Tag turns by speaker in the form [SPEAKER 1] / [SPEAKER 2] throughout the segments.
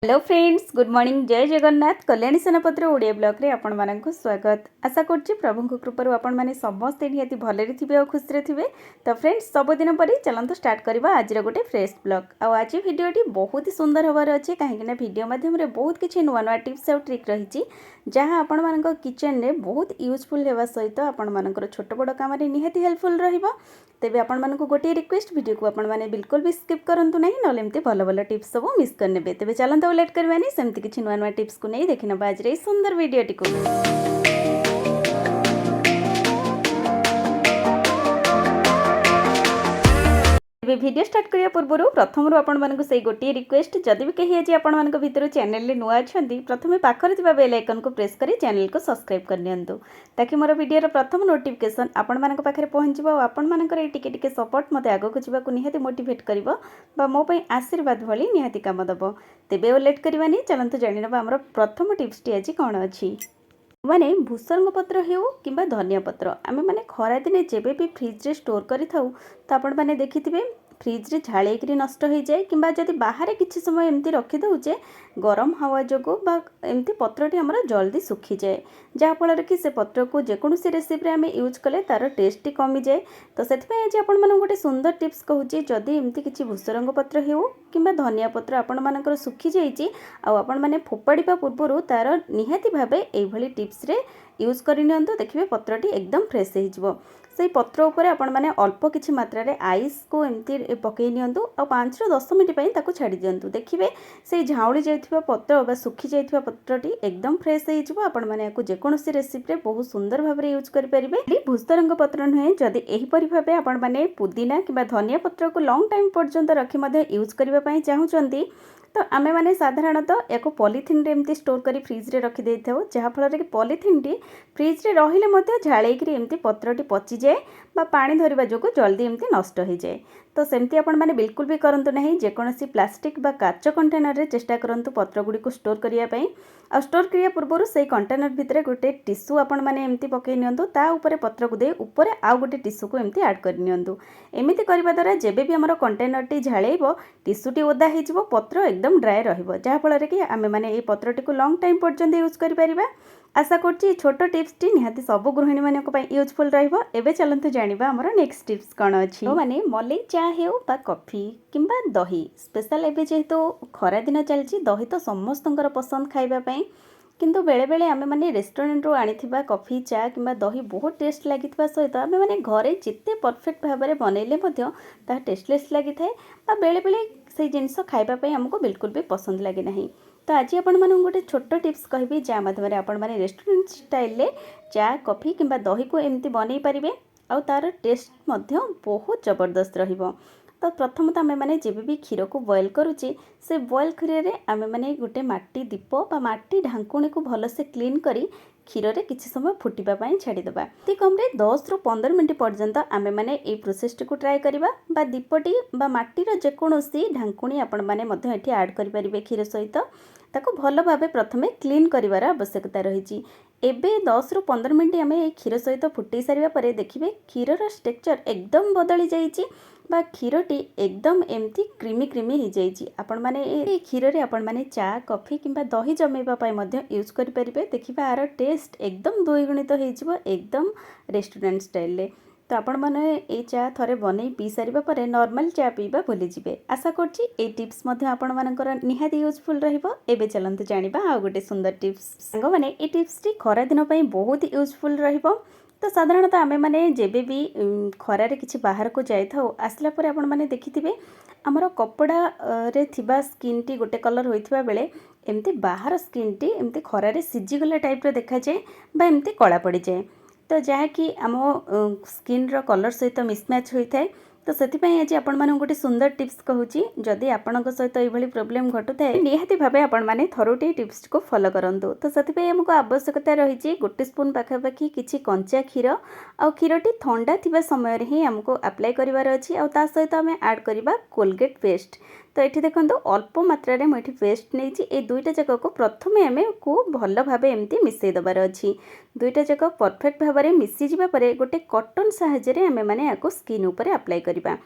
[SPEAKER 1] Hello friends, good morning. जय Jagannath. Kalyani सेनापतिर Odia blog रे आपण मानक स्वागत। आशा करछि प्रभु कृपारू आपण माने समस्ते निहाती भलरे थिबे और खुशी थिबे। तो फ्रेंड्स, सब दिन पर चलंतु स्टार्ट करबा आज गोटे फ्रेश ब्लॉग। आ आज वीडियोटी बहुत ही सुंदर होबार अछि, काहेकि वीडियो माध्यम रे बहुत किछि नुवा नुवा टिप्स और ट्रिक रहिछि जहाँ आपण मानक किचन रे बहुत यूजफुल हेबा सहित आपण मानकर छोट बड़ काम रे निहाती हेल्पफुल रहिबो। तेबे आपण मानक गोटे रिक्वेस्ट, वीडियो को आपण माने बिल्कुल भी स्किप करंतु नहीं, नले एमती भल भल टिप्स सब मिस करनेबे। तेबे चलंतु लेट करबानी सेमती किछि नुवा नुवा टिप्स को नहीं देखिना आज रे सुंदर वीडियोटी को। वीडियो स्टार्ट करिया पूर्व प्रथम आपण मानक से गोटे रिक्वेस्ट, जदि भी कहीं आज आपण मानक भितर चैनल नुआ अच्छी प्रथम पाखरे थिबा बेल आइकन को प्रेस करी चैनल को सब्सक्राइब कर नियंतु, ताकि मोर वीडियो प्रथम नोटिफिकेशन आपण मानक पाखरे पहुंचबो। आपण मानकर ए टिके टिके सपोर्ट मते आगो को जीवा को निहाती मोटिवेट करिवो बा मो पई आशीर्वाद भली निहाती काम दबो। तेबे ओ लेट करबानी, चलंतु जानि नबा हमर प्रथम टिप्स टी आज कोन अछि। माने भूसंग पत्र हेउ किंबा धनिया पत्र आमे माने खरा दिने जेबे भी फ्रिज रे स्टोर करि थाउ, तो आपण माने देखिथिबे फ्रिज रे झाळेकरी नष्ट हो जाए, किंबा जदि बाहर किछि समय एमती रखि दउचे गरम हवा जोगो बा एमती पत्रटी हमर जल्दी सुखी जाए, जहा फल कि से पत्र को जेकोसी रेसिपी आमे यूज कले तार टेस्ट कमी जाए। तो सेथिपई आज आपण मानक गोटे सुंदर टिप्स कहूची, जदि एमती किछि भूसरंग पत्र हेउ किंबा धनिया पत्र आपण मानकर सुखी जाइछि आ आपण माने फोपाड़ीबा पूर्वरु तार निहाती भाबे एई भली टिप्स रे यूज करि नियंतु, देखिबे पत्रटी एकदम फ्रेश हो जिवो। से पत्र उपरे आपण माने अल्प किछि मात्रा रे आइस को एमती पकई नियंतु आ 5 ରୁ 10 मिनिट पई ताकू छाडी दियंतु। देखिबे से झाउली जाइथिबा पत्र बा सुखी जाइथिबा पत्रटी एकदम फ्रेश हो जिवो। आपण माने याकू जेकोसी रेसिपी रे बहुत सुंदर भाबरे यूज करि परिबे। भूसरंग पत्र नहे, जदि एही परि भाबे आपण माने पुदीना किबा धनिया पत्र को लॉन्ग टाइम पर्यंत रखि मध्ये यूज करिबा पई चाहुचंती, तो आमे माने साधारणतः एको पॉलिथिन रे एमती स्टोर करी फ्रिज रे रखि देइ थाउ, जहा फल रे पॉलिथिन टी फ्रिज रे रहिले मध्ये झाळेकरी एमती पत्रटी पचि जाए बा पानी धरिबा जोगु जल्दी एमती नष्ट हो जाए। तो सेमती आपण माने बिल्कुल भी करंतु नहीं। जेकोसी प्लास्टिक बा काच कंटेनर रे चेष्टा करंतु पत्र गुडी को स्टोर करिया पई। आ स्टोर करिया पूर्वरु से कंटेनर भितरे गोटे टिश्यू आपण माने एमती पकई नियंतु, ता ऊपरे पत्र को दे ऊपरे आ गोटे टिश्यू को एमती ऐड कर नियंतु। एमिति करबा द्वारा जेबे भी हमर कंटेनर टी झाळेइबो टिश्यू टी ओदा हे जिवो, पत्र एकदम ड्राई रहिबो, जहा फल रे कि आमे माने ए पत्रटी को लॉन्ग टाइम पर्यंत यूज करि परिबा। आशा करछि छोट टिप्स टी निहाती सब गृहिणी मानक पई यूजफुल रहिबो। एबे चलंतु जानिबा हमर नेक्स्ट टिप्स कोन अछि। तो माने मलई चा हेउ बा कॉफी किंबा दही स्पेशल एबे जेहेतु खरा दिन चलछि, दही तो समस्तंकर पसंद खाइबा पई, किंतु बेले बेले आमे माने रेस्टोरेंट रो आनिथिबा कॉफी चा किंबा दही बहुत टेस्ट लागिथिबा सहित आमे माने घरे जिते परफेक्ट भाबरे बनैले मध्ये ता टेस्टलेस लागिथाय बा बेले बेले से जिंस खाइबा पई हमको बिल्कुल भी पसंद लागे नहीं। तो आज आपण मानक गोटे छोट टिप्स कहबी, जहाँ माध्यम आपण माने रेस्टोरेंट स्टाइल रे चा कॉफी किंबा दही को एमती बनै परिबे आ तार टेस्ट मध्ये बहुत जबरदस्त रहिबो। तो प्रथम आमे माने जेबे भी क्षीर को बॉयल करूचे, से बॉयल क्षीर रे आमे माने गोटे माटी दीप बा माटी ढांकुणी को भल से क्लीन करी क्षीर रे किछि समय फुटिबा पई छाडी देबा। ती कम रे 10 ରୁ 15 मिनिट पर्यंत आमे माने ए प्रोसेस को ट्राई करिबा बा दीपटी बा माटी रो जेकोसी ढांकुणी आपण माने मध्ये एठी ऐड करि परिबे क्षीर सहित। ताको भल भाबे प्रथमे क्लीन करिवार आवश्यकता रहिछि। एबे 10 ରୁ 15 मिनिट आमे ए क्षीर सहित फुटै सारिबा परे देखिबे क्षीर रो टेक्सचर एकदम बदली जाइछि बा क्षीरटी एकदम एमती क्रीमी क्रीमी हो जाइछि। आपण माने ए क्षीर रे आपण माने चा कॉफी किंबा दही जमेबा पई मध्ये यूज करि परिबे। देखिबा आर टेस्ट एकदम द्विगुणित हो जिवो, एकदम रेस्टोरेंट स्टाइल रे। तो आपण माने ए चा थरे बनै पी सारिबा परे नॉर्मल चा पीबा भूली जिवे। आशा करछि ए टिप्स मध्ये आपण मानकर निहाती यूजफुल रहिबो। एबे चलंतु जानिबा आ गोटे सुंदर टिप्स। संग माने ए टिप्स टी खरा दिन पई बहुत यूजफुल रहिबो। तो साधारणतः आमे माने जेबे भी खरा रे किछि बाहर को जाय थाउ, आसला परे आपण माने देखिथिबे हमर कपड़ा रे थिबा स्किन टी गोटे कलर होइथिबा बेले एमती बाहर स्किन टी एमती खरा रे सिजी गला टाइप रे देखा जाय बा एमती कळा पड़ी जाय। तो जहा कि आम स्किन रो कलर सहित मिसमैच होता है। तो से आज आपण माने गोटे सुंदर टिप्स कहूची, जदि आपण सहित ये प्रोब्लेम घटुए निहाती भावे आपण माने थरुटी टिप्स को फॉलो करंतु। तो से आमको आवश्यकता रही गोटे स्पून पाखापाखि किसी कंचा क्षीर आ क्षीरटी ठंडा थिबा समय ही आमको अप्लाई करिवार अछि आ ता सहित आम ऐड करबा कोलगेट पेस्ट। तो ये देखो अल्प मात्रा मुझे पेस्ट नहीं, ये दुईटा जाक को प्रथम आम को भल भाव एमती मिसई दबार अच्छी। दुईटा जाक परफेक्ट भाव में मिसी जावा परे गोटे कॉटन साहाय्य आम मैंने स्किन उपर अप्लाई करवा।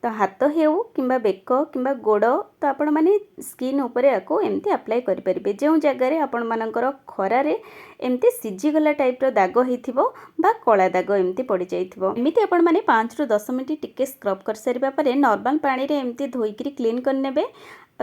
[SPEAKER 1] तो हाथ हेउ किंबा बेक किंबा गोड़ तो आपण माने स्किन उपरे याको एमती अप्लाई करि परिबे। जो जगह रे आपण मानकर खरारे एमती सिझीगला टाइप रो दाग होइथिबो बा कला दाग एमती पड़ी जाइथिबो, एमती आपण माने 5 रु 10 मिनिट टिके स्क्रब कर सारिबा परे नॉर्मल पानी रे एमती धोइकरी क्लीन कर नेबे।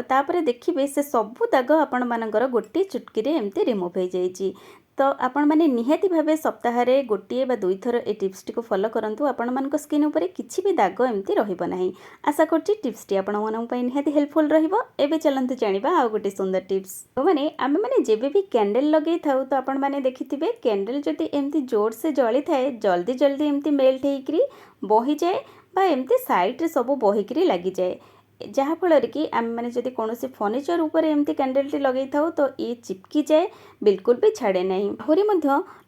[SPEAKER 1] तापरे देखिबे से सब दाग आपण मानकर गोटे चुटकी रे एमती रिमूव हो जाइछि। तो आपण माने निहाती भाबे सप्ताह रे गोटे बा दुई थर ए टिप्स को फॉलो करंतु, आपण मानको स्किन उपरे किछि भी दाग एमती रहिबो नाही। आशा करछि टिप्स टी आपण मानन पई निहाती हेल्पफुल रहिबो। एबे चलंतु जानिबा आ गोटे सुंदर टिप्स। तो माने आमे माने जेबे भी कैंडल लगे थाउ तो आपण माने देखिथिबे कैंडल जति एमती जोर से जळी थाए जल्दी जल्दी एमती मेल्ट हेकरी बही जाए बा एमती साइड रे सब बहिकरी लागि जाए, जहाँफल कि आम मैंने जब कौन फर्निचर उपर एमती कैंडल लगे था तो ये चिपकी जाए, बिल्कुल भी छाड़े नहीं। आहरी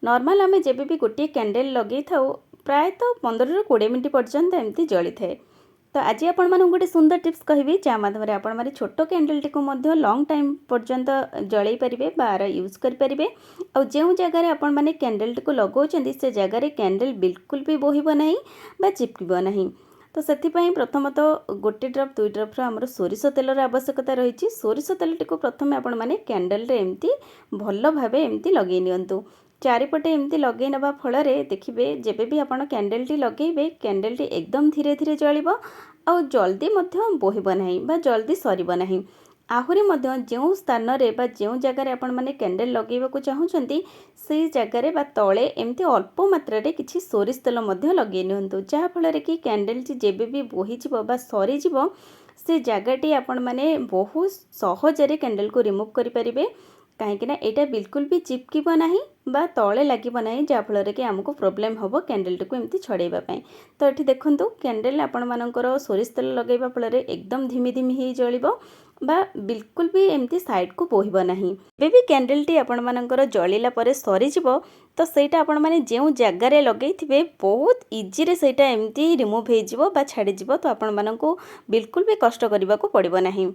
[SPEAKER 1] नॉर्मल आम जब भी गोटे कैंडल लगे था प्रायतः 15 रु 20 मिनट पर्यंत एमती जली थाए। तो आज आपण मानक गोटे सुंदर टिप्स कहबी जहाँ माध्यम आपण माने छोट कैंडल टी को लॉन्ग टाइम पर्यंत जलई पारे बार यूज करें। और जो जगह आपण माने कैंडल टी लगौଛନ୍ତି से जगह कैंडल बिल्कुल भी बोहिब नहीं बा चिपकिब नहीं। तो से प्रथमतः गोटे ड्रप 2 ड्रप आमर सोरिष तेलर आवश्यकता रही। सोरिष तेल टी प्रथम आपण माने कैंडल रे एमती भल भावे एमती लगे नियंतु। चारिपटे एमती लगे नबा फल देखिए जेबे भी आपण कैंडल टी लगेबे कैंडल टी एकदम धीरे धीरे जलिबो आ जल्दी मध्य बोहिब नाही बा जल्दी सरिब नाही। आहरी जो स्थान रे बा जो जगह आपण माने कैंडल लगेबाकू चाहूछंती से जगह बा तले एमती अल्प मात्रा रे किछि सोरिष तेल मध्य लगे नियंतु, जहाँ फल कि कैंडल टी जेबे भी बोही जिवो बा सरी जिवो से जगहटी आपण माने बहुत सहजरे कैंडल को रिमूव करि परिबे। कहीं एटा बिल्कुल भी चिपकिब नाही बा तले लागिब नाही, जहाँ फल कि आमको प्रॉब्लम हम कैंडल को एमती छड़ेबा पई। तो ये देखंतु कैंडल आपण मानकर सोरिष तेल लगेबा फल एकदम धीमी धीमी ही जलिबो बा बिल्कुल भी एमती साइड को बोहिब नाही। भी कैंडल टी आपण मानकर जलिला परे सरी जिवो तो सेटा आपण माने जो जगह रे लगेइथिबे बहुत इजी रे सेटा एमती रिमूव हो जिवो बा छाड़ी जिवो। तो आपण माननको बिल्कुल भी कष्ट करबा को पड़िबो नाही।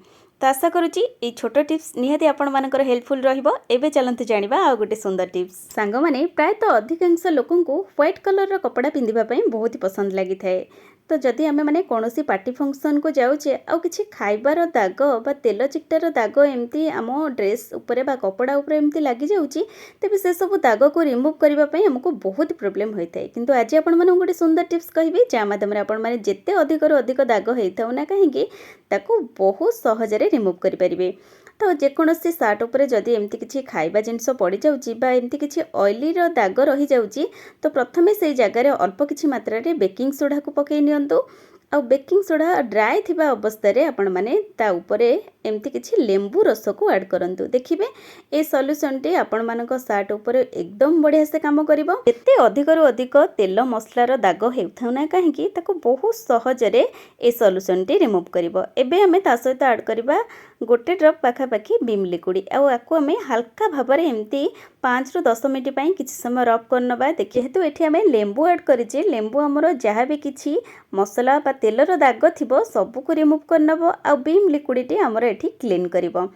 [SPEAKER 1] तो आशा करुच्ची ये छोट टिप्स निहाती आपण मानकर हेल्पफुल रहिबो। एबे चलंतु जानिबा आ गोटे सुंदर टिप्स। सांग माने प्रायतः अधिकांश लोकंकु व्हाइट कलर रो कपड़ा पिंधिबा पई बहुत पसंद लागि थाए। तो जदि आमे माने कोनोसी पार्टी फंक्शन को जाउचे आ किछि खाइबार दाग बा तेल चिकटार दाग एमती आम ड्रेस उपरे बा कपड़ा उपरे एमती लागि जाउची, तेबे से सब दाग को रिमूव करबा पई हमको बहुत प्रॉब्लम होइथाय। किंतु आज आपण माने गोटे सुंदर टिप्स कहबी जा माध्यम रे आपण माने जेते अधिक रो अधिक दाग हेइथाउ ना काहेकि ताको बहुत सहजरे रिमूव करि परिबे। तो जेकोसी सार्ट उपरे जदि एमती किछि खाइबा जिनिस पड़ी जाउची बा एमती किछि ऑयली रो दाग रही जाउची तो प्रथमे से जगह रे अल्प किछि मात्रा रे बेकिंग सोडा को पकई नियंतु। आ बेकिंग सोडा ड्राए थिबा अवस्था रे आपण माने ता उपरे एमती किछि लेंबू रस को ऐड करंतु। देखिबे ए सॉल्यूशन टी आपण मानक सार्ट उपरे एकदम बढ़िया से काम करिवो। एते अधिक रु अधिक तेल मसला रो दाग हेउथाउ ना काहेकि ताको बहुत सहज रे ए सॉल्यूशन टी रिमूव करिवो। एबे हमें ता सहित ऐड करिबा गोटे ड्रप पाखापाखि विम लिक्विड आको आम हल्का भाव में एमती 5 रु 10 मिनट पर किसी समय रब करनबा। देखिए हेतु ये आम लेंबू ऐड करें, लेंबू आमर जहाँ भी किसी मसला बा तेलर दाग थिबो सबको रिमूव करनब आ विम लिक्विड आमर एठी क्लीन करिवो।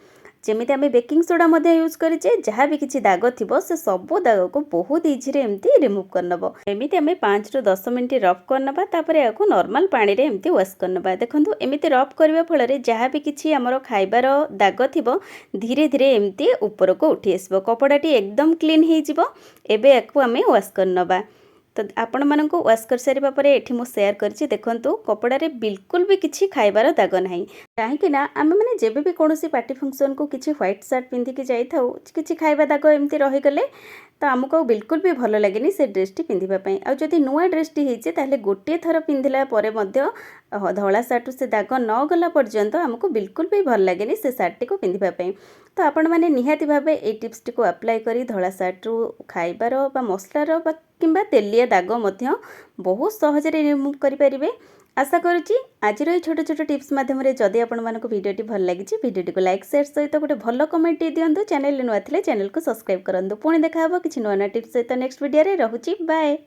[SPEAKER 1] जमी आम बेकिंग सोडा यूज करेचे जहाँ भी किसी दाग थी से सब दाग को बहुत इजी रे एमती रिमूव करनब। एमती आम 5 रु 10 मिनट रफ करनबा तापर याको नॉर्मल पानी रे एमती वॉश करनबा। देखंतु एमती रफ करबा फल रे जहाँ भी किसी आमर खाइबार दाग थिबो धीरे धीरे एमती ऊपर को उठी आसबो, कपड़ाटी एकदम क्लीन हो जिवो। एबे याको आम वॉश करनबा। तो आपण मानक वाश कर सारिबा परे एठी मो शेयर करछि देखंतु कपड़ा रे बिल्कुल भी किछि खाइबार दाग नाही। काहेकि ना आमे माने जेबे भी कोनोसी पार्टी फंक्शन को किछि व्हाइट शर्ट पिंधि के जाई थाउ किछि खाइबा दाग एमती रहि गले तो आमको बिल्कुल भी भल लगेनी से ड्रेस टी पिंधिबा पई। आ जदि नुआ ड्रेस टी हेछि ताले गोटे थर पिंधिला परे मध्य धला सार्ट से दाग न गला पर्यंत आमको बिल्कुल भी भल लगेनी से सार्ट टी को पिंधिबा पई। तो आपण माने निहाती भाबे ए टिप्स टी को अप्लाई करी धला सार्ट रु खाइबार बा मसलार बा किंबा तेलिया दाग मध्य बहुत सहज रे रिमूव करि परिबे। आशा करुच्ची आज छोट छोट टिप्स माध्यम जदि आपण मानक वीडियोटी भल लगी वीडियोटी को लाइक शेयर सहित गोटे भल कमेंट दिंतु। चैनल नुआ थिले चैनल को सब्सक्राइब करंतु। पुणी देखा किसी नुआ टिप्स सहित नेक्स्ट वीडियो रे। रहुची बाय।